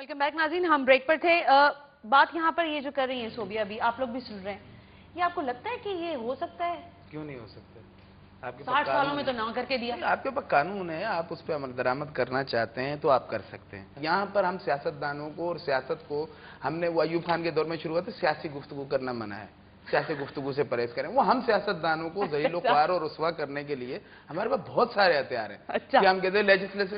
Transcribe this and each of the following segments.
Welcome back नाज़रीन, हम break पर थे। बात यहाँ पर ये जो कर रही हैं सोबिया भी, आप लोग भी सुन रहे हैं, ये आपको लगता है कि ये हो सकता है? क्यों नहीं हो सकता? आपके 60 सालों में तो ना करके दिया। आपके पास कानून है, आप उस पर अमल दरामद करना चाहते हैं तो आप कर सकते हैं। यहाँ पर हम सियासतदानों को और सियासत को, हमने वो अयूब खान के दौर में शुरू हुआ था, सियासी गुफ्तगू करना मना है, सियासी गुफ्तगू से परहेज करें। वो हम सियासतदानों को ज़लील ख्वार और रुस्वा करने के लिए हमारे पास बहुत सारे हथियार हैं। अच्छा। कि हम कहते हैं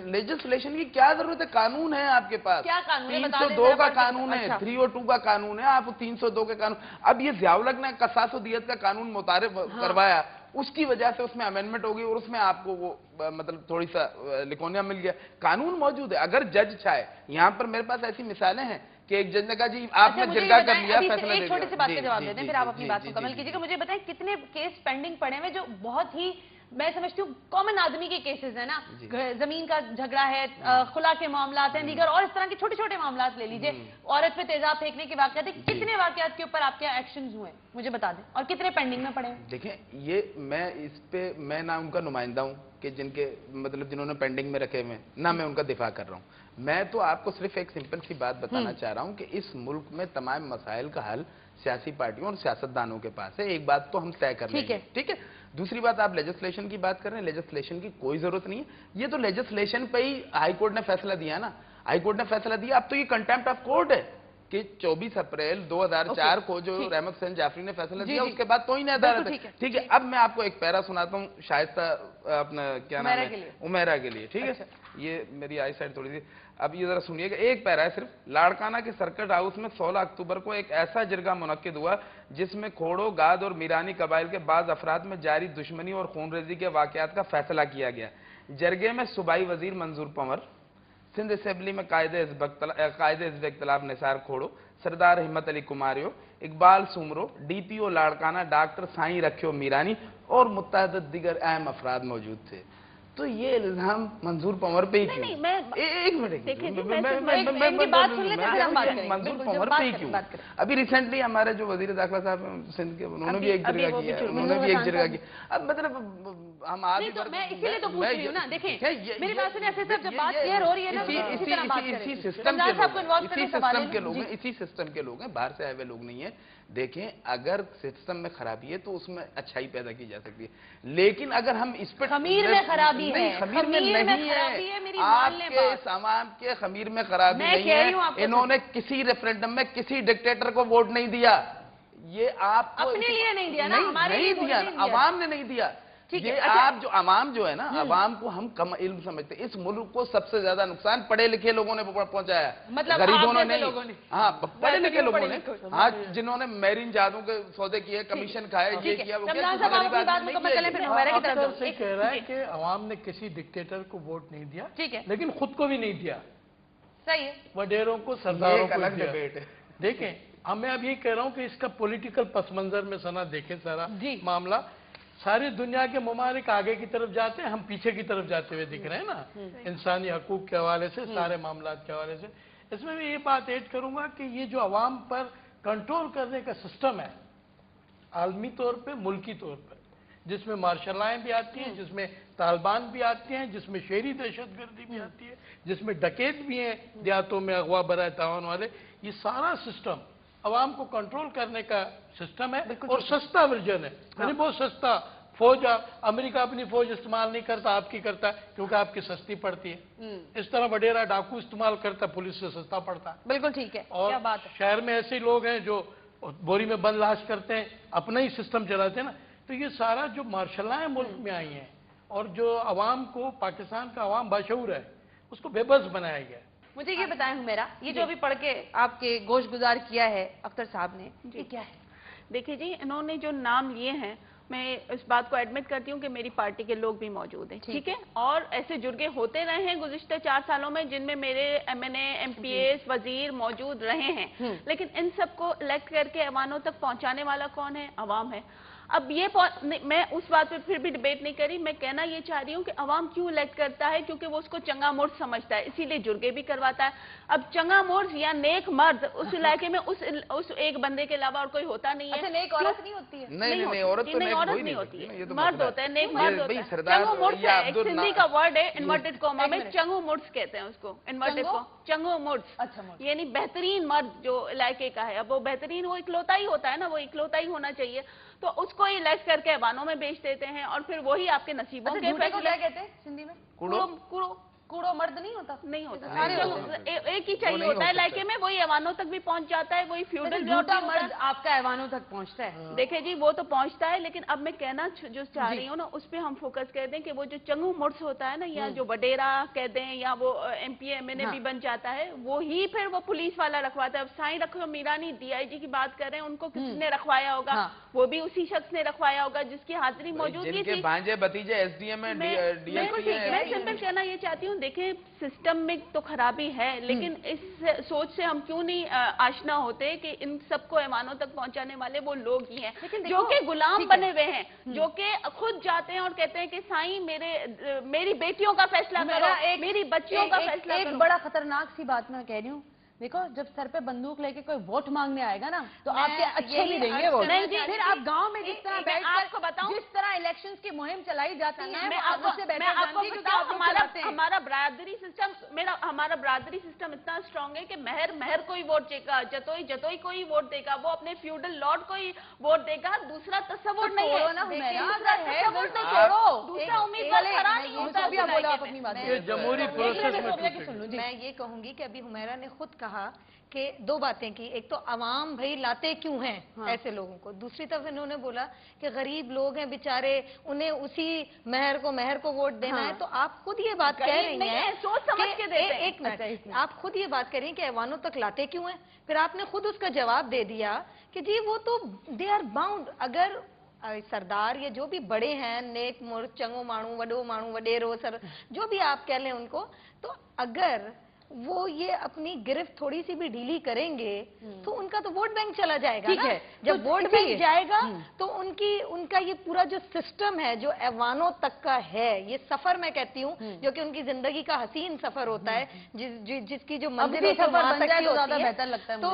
लेजिस्लेशन की क्या जरूरत है? कानून है आपके पास। क्या कानून है? 302 का कानून है, 302 का कानून है, आप 302 के कानून। अब ये ज़ियाउल-हक ने कसास दियत का कानून मुतारिफ करवाया, उसकी वजह से उसमें अमेंडमेंट होगी और उसमें आपको वो मतलब थोड़ी सा लिकोनिया मिल गया। कानून मौजूद है, अगर जज चाहे। यहाँ पर मेरे पास ऐसी मिसालें हैं कि एक जज ने कहा जी आपने जिरगा कर लिया, फैसला दे दिया। छोटी सी बात का जवाब देते हैं, फिर आप अपनी बात मुकम्मल कीजिएगा। मुझे बताएं कितने केस पेंडिंग पड़े हुए जो बहुत ही, मैं समझती हूँ, कॉमन आदमी के केसेस है ना, जमीन का झगड़ा है, खुला के मामलात हैं, दीगर और इस तरह के छोटे छोटे मामलात ले लीजिए, औरत पे तेजाब फेंकने के वाकयात, कितने वाकयात के ऊपर आपके एक्शन हुए मुझे बता दें, और कितने पेंडिंग में पड़े हैं? देखिए, ये मैं इस पे मैं ना उनका नुमाइंदा हूँ कि जिनके मतलब जिन्होंने पेंडिंग में रखे हुए, ना मैं उनका दिफा कर रहा हूँ। मैं तो आपको सिर्फ एक सिंपल सी बात बताना चाह रहा हूँ कि इस मुल्क में तमाम मसाइल का हल सियासी पार्टियों और सियासतदानों के पास है। एक बात तो हम तय कर लेंगे, ठीक है। दूसरी बात, आप लेजिस्लेशन की बात कर रहे हैं, लेजिस्लेशन की कोई जरूरत नहीं है। ये तो लेजिस्लेशन पे ही हाई कोर्ट ने फैसला दिया ना, हाई कोर्ट ने फैसला दिया। अब तो ये कंटेम्प्ट ऑफ कोर्ट है कि 24 अप्रैल 2004 को जो रहमत हुसैन जाफरी ने फैसला दिया, उसके बाद तो ही नहीं अदालत है, ठीक है। अब मैं आपको एक पैरा सुनाता हूँ शाइस्ता अपना क्या नाम है, उमेरा के लिए, ठीक है। ये मेरी आई साइड थोड़ी सी, अब ये जरा सुनिएगा, एक पैरा है सिर्फ। लाड़काना के सर्किट हाउस में 16 अक्टूबर को एक ऐसा जिरगा मुनक्किद हुआ जिसमें खोड़ो, गाद और मीरानी कबाइल के बाद अफराद में जारी दुश्मनी और खूनरेजी के वाकयात का फैसला किया गया। जरगे में सूबाई वजीर मंजूर पंवर, सिंध असेंबली में कायदे हिज़्ब इख्तिलाफ निसार खोड़ो, सरदार हिम्मत अली कुमारियो, इकबाल सुमरो, डीपीओ लाड़काना डॉक्टर साईं रखियो मीरानी और मुत्तअद्दिद दीगर अहम अफराद मौजूद थे। तो ये इल्जाम मंजूर पंवर पे ही क्यों? एक मिनट, मंजूर पंवर पे ही क्यों? अभी रिसेंटली हमारे जो वजीर दाखिला साहब सिंध के, उन्होंने भी एक जिरगा किया, उन्होंने भी एक जिरगा किया। अब मतलब हम आज मैं इसीलिए तो पूछ रही हूँ ना, देखिए मेरी बात सुनिए, जब बात क्लियर हो रही है ना, इसी सिस्टम के लोग हैं, इसी सिस्टम के लोग हैं, बाहर से आए हुए लोग नहीं है। देखें, अगर सिस्टम में खराबी है तो उसमें अच्छाई पैदा की जा सकती है, लेकिन अगर हम इस पर खमीर में खराबी है, खमीर में नहीं है, आपके समाज के खमीर में खराबी नहीं है। इन्होंने किसी रेफरेंडम में किसी डिक्टेटर को वोट नहीं दिया, ये आपको अपने लिए नहीं दिया ना, हमारे लिए दिया, अवाम ने नहीं दिया। ये आप जो अवाम जो है ना, अवाम को हम कम इल्म समझते हैं। इस मुल्क को सबसे ज्यादा नुकसान पढ़े लिखे लोगों ने पहुंचाया, मतलब गरीबों ने नहीं। हाँ, पढ़े लिखे लोगों ने, हाँ, जिन्होंने मैरीन जादू के सौदे किए, कमीशन खाए, ये किया, वो किया। कह रहा है कि अवाम ने किसी डिक्टेटर को वोट नहीं दिया, ठीक है, लेकिन खुद को भी नहीं दिया। सही है, वडेरों को, सरदारों को दिया। देखें, मैं अब ये कह रहा हूँ कि इसका पॉलिटिकल पस मंजर में सना देखें सारा मामला। सारी दुनिया के ममालिक आगे की तरफ जाते हैं, हम पीछे की तरफ जाते हुए दिख रहे हैं ना, इंसानी हकूक के हवाले से, सारे मामलात के हवाले से। इसमें भी ये बात ऐड करूंगा कि ये जो अवाम पर कंट्रोल करने का सिस्टम है आलमी तौर पे, मुल्की तौर पर, जिसमें मार्शल लॉ भी आती हैं, जिसमें तालिबान भी आती हैं, जिसमें शहरी दहशतगर्दी भी आती है, जिसमें डकैत भी हैं देहातों में, अगवा बराए तावान वाले, ये सारा सिस्टम अवाम को कंट्रोल करने का सिस्टम है और सस्ता वर्जन है। यानी बहुत सस्ता। फौज, अमेरिका अपनी फौज इस्तेमाल नहीं करता, आपकी करता है, क्योंकि आपकी सस्ती पड़ती है। इस तरह वडेरा डाकू इस्तेमाल करता, पुलिस से सस्ता पड़ता है। बिल्कुल ठीक है। और क्या बात है? शहर में ऐसे लोग हैं जो बोरी में बंद लाश करते हैं, अपना ही सिस्टम चलाते हैं ना। तो ये सारा जो मार्शल लॉ मुल्क में आई है और जो अवाम को, पाकिस्तान का अवाम बाशऊर है, उसको बेबस बनाया गया। मुझे ये बताएं हुमेरा, ये जो अभी पढ़ के आपके गोश गुजार किया है अख्तर साहब ने, ये क्या है? देखिए जी, इन्होंने जो नाम लिए हैं, मैं इस बात को एडमिट करती हूँ कि मेरी पार्टी के लोग भी मौजूद हैं, ठीक है, और ऐसे जुर्गे होते रहे हैं गुज़िश्ता 4 सालों में, जिनमें मेरे MNA, MPs, वजीर मौजूद रहे हैं, लेकिन इन सबको इलेक्ट करके अवानों तक पहुंचाने वाला कौन है? अवाम है। अब ये मैं उस बात पे फिर भी डिबेट नहीं करी, मैं कहना ये चाह रही हूँ कि अवाम क्यों इलेक्ट करता है, क्योंकि वो उसको चंगा मोड़ समझता है, इसीलिए जुर्गे भी करवाता है। अब चंगा मोड़ या नेक मर्द उस इलाके में उस एक बंदे के अलावा और कोई होता नहीं है। अच्छा, नेक औरत नहीं होती है? नहीं, औरत तो नहीं होती है, मर्द होता है, नेक मर्द होता है। चंगू मुर्स है, एक सिंधी का वर्ड है, इन्वर्टेड कॉमा में चंगू मुर्स कहते हैं उसको, इन्वर्टेड चंगू मुर्स। अच्छा, यानी बेहतरीन मर्द जो इलाके का है। अब वो बेहतरीन, वो इकलौता ही होता है ना, वो इकलौता ही होना चाहिए, तो उसको ही इलेक्ट करके ऐवानों में बेच देते हैं और फिर वही आपके नसीबों के फैसले। क्या कहते हैं हिंदी में? कूड़ो मर्द नहीं होता? नहीं होता, एक ही चाहिए होता है इलाके में, वही ऐवानों तक भी पहुंच जाता है, वही फ्यूडल झूठा मर्द आपका ऐवानों तक पहुंचता है। देखिए जी, वो तो पहुंचता है, लेकिन अब मैं कहना जो चाह रही हूँ ना, उस पर हम फोकस कर दें कि वो जो चंगू मुर्स होता है ना, या जो वडेरा कह दें, या वो MP MNA भी बन जाता है, वो ही फिर वो पुलिस वाला रखवाता है। अब साईं रखो मीरानी DIG की बात कर रहे हैं, उनको किसने रखवाया होगा? वो भी उसी शख्स ने रखवाया होगा जिसकी हाजिरी मौजूदगी थी। भांजे भतीजे SDM है, DSP है। मैं सिंपल कहना ये चाहती हूँ, देखें सिस्टम में तो खराबी है, लेकिन इस सोच से हम क्यों नहीं आशना होते कि इन सबको ऐवानों तक पहुंचाने वाले वो लोग ही हैं जो कि गुलाम बने हुए हैं, जो कि खुद जाते हैं और कहते हैं कि साईं मेरी बेटियों का फैसला करो, मेरी बच्चियों का फैसला करो। एक बड़ा खतरनाक सी बात मैं कह रही हूँ, देखो जब सर पे बंदूक लेके कोई वोट मांगने आएगा ना, तो आपके अच्छे भी देंगे वोट। नहीं जी, फिर आप गांव में जिस तरह आपको बताऊं, जिस तरह इलेक्शंस की मुहिम चलाई जाती है, मैं आपको बताऊं, हमारा बरादरी सिस्टम इतना स्ट्रांग है कि महर को ही वोट देगा, जतोई को ही वोट देगा, वो अपने फ्यूडल लॉर्ड को ही वोट देगा, दूसरा तस्वुर नहीं है ना, दूसरा उम्मीदवार खड़ा नहीं होता। जमहूरी प्रोसेस में मैं ये कहूंगी कि अभी हुमैरा ने खुद कहा कि दो बातें की, एक तो अवाम भाई लाते क्यों हैं ऐसे लोगों को, दूसरी तरफ इन्होंने बोला कि गरीब लोग हैं बेचारे, उन्हें उसी महर को वोट देना है। तो आप खुद ये बात कह रही हैं, सोच समझ के देते हैं। एक मिनट, आप खुद ये बात कह रही हैं कि ऐवानों तक लाते क्यों हैं, फिर आपने खुद उसका जवाब दे दिया कि जी वो तो दे आर बाउंड। अगर सरदार ये जो भी बड़े हैं, नेक मुर्स, चंगो माणू, वडो माणू, वडेरो सर, जो भी आप कह लें उनको, तो अगर वो ये अपनी गिरफ्त थोड़ी सी भी ढीली करेंगे तो उनका तो वोट बैंक चला जाएगा ना। जब वोट बैंक जाएगा तो उनका ये पूरा जो सिस्टम है, जो ऐवानों तक का है, ये सफर मैं कहती हूँ, जो कि उनकी जिंदगी का हसीन सफर होता है, जिसकी जो मंजिल बेहतर लगता है, तो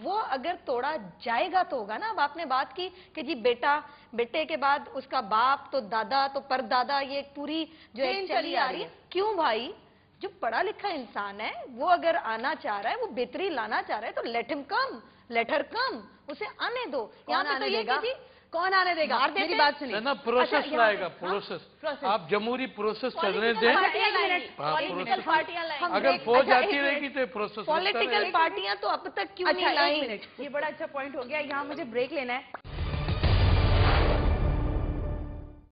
वो अगर तोड़ा जाएगा तो होगा ना। अब आपने बात की कि जी बेटे के बाद उसका बाप, तो दादा, तो परदादा, ये पूरी जो एक चली आ रही है। क्यों भाई, जो पढ़ा लिखा इंसान है वो अगर आना चाह रहा है, वो बेहतरी लाना चाह रहा है, तो लेट हर कम, उसे आने दो। यहाँ पे तो ये कि जी कौन आने देगा? मेरी बात सुनिए ना, प्रोसेस लाएगा, प्रोसेस। आप जमहूरी प्रोसेस चलने दें, अगर फौज आती रहेगी तो प्रोसेस। पॉलिटिकल पार्टियां तो अब तक क्यों नहीं लाई? ये बड़ा अच्छा पॉइंट हो गया, यहाँ मुझे ब्रेक लेना है।